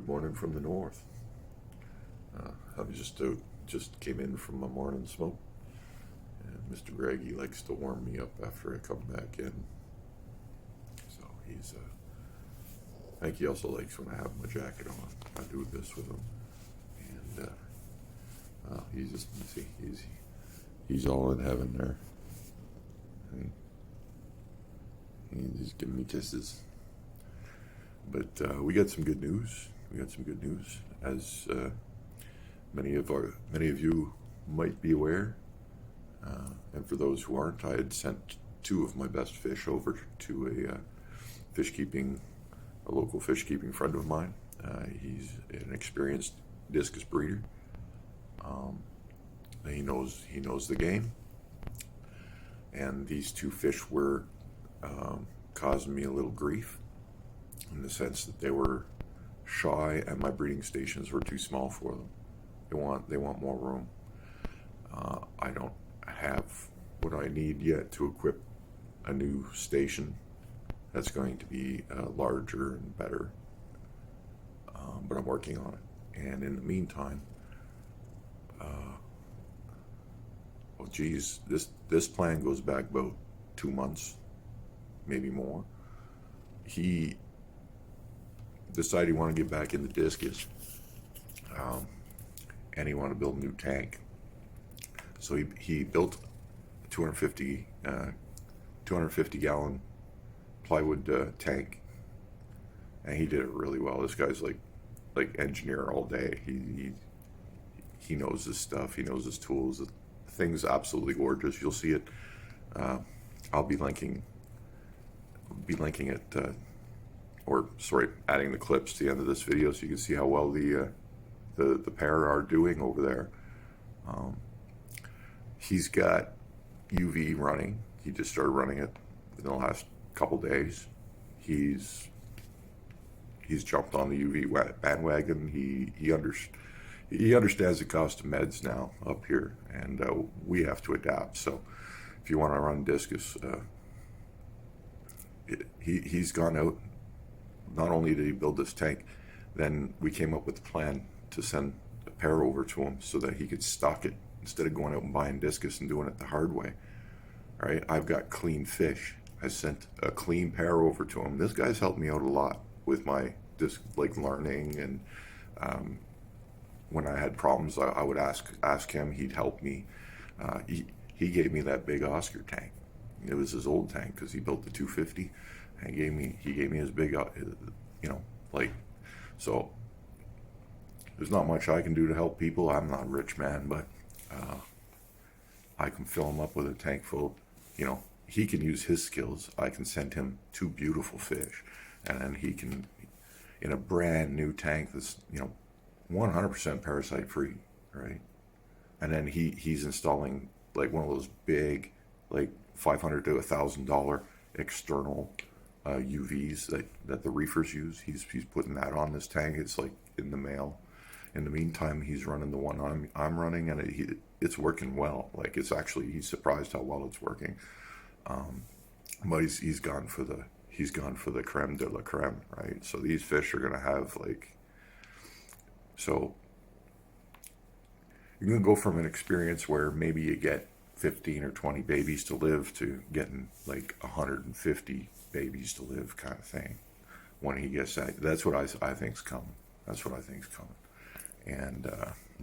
Good morning from the north. I was just came in from my morning smoke, and Mr. Greg, he likes to warm me up after I come back in. So I think he also likes when I have my jacket on. I do this with him, and he's just he's all in heaven there, and he's giving me kisses. But we got some good news. As many of you might be aware, and for those who aren't, I had sent two of my best fish over to a local fish keeping friend of mine. He's an experienced discus breeder. He knows the game, and these two fish were causing me a little grief, in the sense that they were shy and my breeding stations were too small for them. They want more room. I don't have what I need yet to equip a new station that's going to be larger and better, but I'm working on it. And in the meantime, well, geez, this plan goes back about 2 months, maybe more. He decided he wanted to get back into discus, and he wanted to build a new tank. So he built a 250 gallon plywood tank, and he did it really well. This guy's like engineer all day. He knows his stuff. He knows his tools. The thing's absolutely gorgeous. You'll see it. I'll be linking it. Adding the clips to the end of this video so you can see how well the pair are doing over there. He's got UV running. He just started running it in the last couple days. He's jumped on the UV bandwagon. He understands the cost of meds now up here, and we have to adapt. So if you want to run discus, he's gone out. Not only did he build this tank, then we came up with a plan to send a pair over to him so that he could stock it instead of going out and buying discus and doing it the hard way. All right, I've got clean fish. I sent a clean pair over to him. This guy's helped me out a lot with my learning, and when I had problems, I would ask him. He'd help me. He gave me that big Oscar tank. It was his old tank because he built the 250. And he gave me his big, so there's not much I can do to help people. I'm not a rich man, but I can fill him up with a tank full. He can use his skills. I can send him two beautiful fish, and then he can, in a brand new tank that's 100% parasite free, right? And then he's installing like one of those big, like $500 to $1,000 external UVs that the reefers use. He's putting that on this tank. It's like in the mail. In the meantime, he's running the one I'm running, and it's working well. Like he's surprised how well it's working. But he's gone for the creme de la creme, right? So these fish are gonna have so you're gonna go from an experience where maybe you get 15 or 20 babies to live to getting like 150 babies to live, kind of thing. When he gets that, that's what I think's coming. And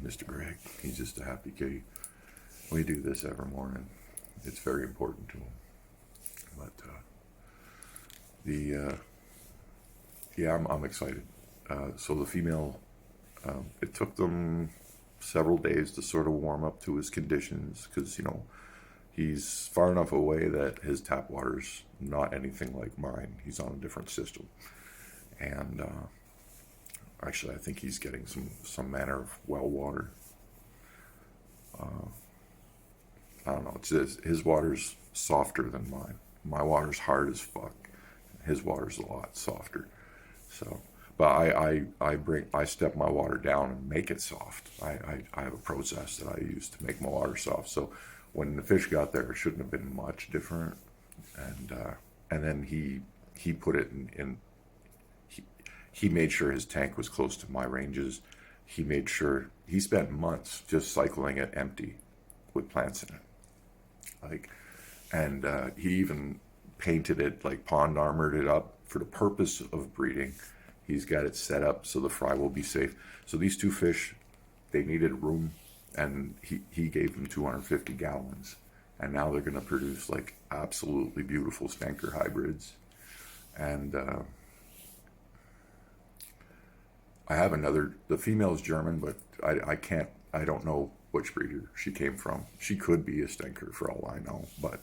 Mr. Greg, he's just a happy kitty. We do this every morning. It's very important to him. But I'm excited. So the female, it took them several days to sort of warm up to his conditions, because he's far enough away that his tap water's not anything like mine. He's on a different system, and actually I think he's getting some manner of well water. I don't know, it's his water's softer than mine. My water's hard as fuck. His water's a lot softer. So but I step my water down and make it soft. I have a process that I use to make my water soft. So when the fish got there, it shouldn't have been much different. And then he put it in he made sure his tank was close to my ranges. He made sure, he spent months just cycling it empty with plants in it. Like, and he even painted it, like pond armored it up for the purpose of breeding. He's got it set up so the fry will be safe. So these two fish, they needed room, and he gave them 250 gallons. And now they're going to produce like absolutely beautiful stanker hybrids. And I have another, the female is German, but I don't know which breeder she came from. She could be a stanker for all I know, but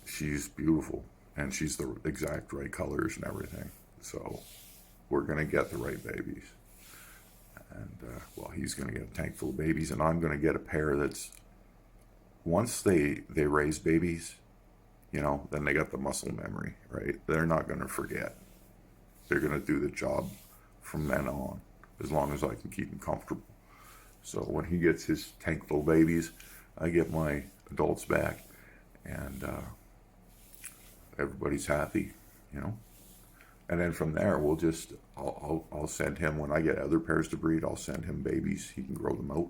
she's beautiful, and she's the exact right colors and everything. So we're going to get the right babies. And well, he's going to get a tank full of babies, and I'm going to get a pair that's, once they raise babies, you know, then they got the muscle memory, right? They're not going to forget. They're going to do the job from then on, as long as I can keep him comfortable. So when he gets his tank full of babies, I get my adults back, and everybody's happy, you know. And then from there, we'll just, I'll send him, when I get other pairs to breed, I'll send him babies. He can grow them out.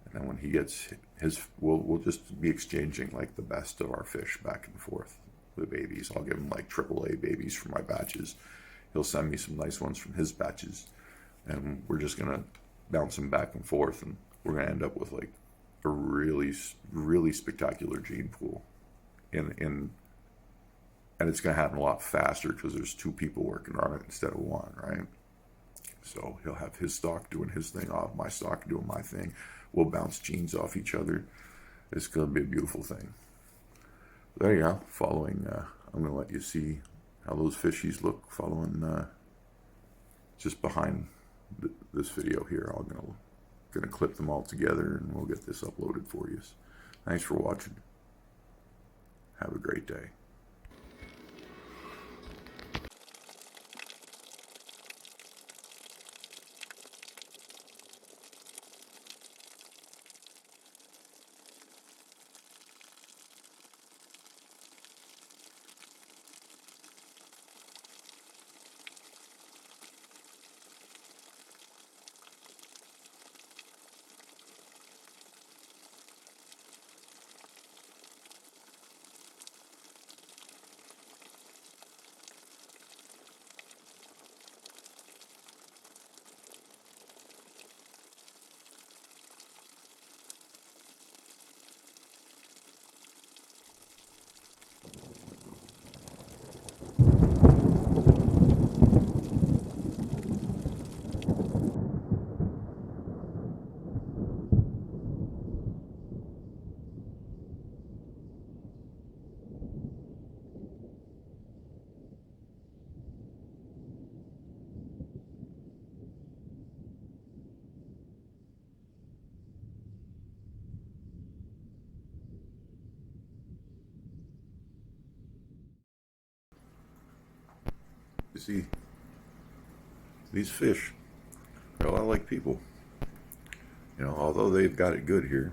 And then when he gets his, we'll just be exchanging like the best of our fish back and forth, the babies. I'll give him like AAA babies for my batches. He'll send me some nice ones from his batches. And we're just going to bounce them back and forth. And we're going to end up with like a really, really spectacular gene pool. And it's going to happen a lot faster because there's two people working on it instead of one, right? So he'll have his stock doing his thing, I'll have my stock doing my thing. We'll bounce genes off each other. It's going to be a beautiful thing. There you go. Following, I'm going to let you see how those fishies look following just behind this video here. I'm going to clip them all together, and we'll get this uploaded for you. Thanks for watching. Have a great day. You see, these fish, they're a lot like people. You know, although they've got it good here,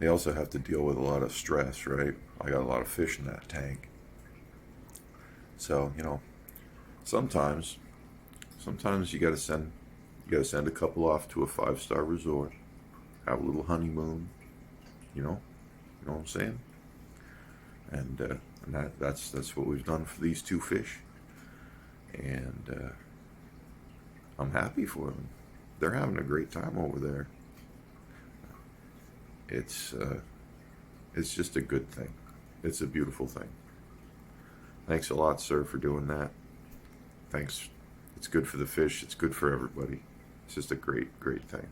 they also have to deal with a lot of stress, right? I got a lot of fish in that tank. So, you know, sometimes you gotta send a couple off to a 5-star resort, have a little honeymoon, you know what I'm saying? And that's what we've done for these two fish. And I'm happy for them. They're having a great time over there. It's just a good thing. It's a beautiful thing. Thanks a lot, sir, for doing that. Thanks. It's good for the fish. It's good for everybody. It's just a great, great thing.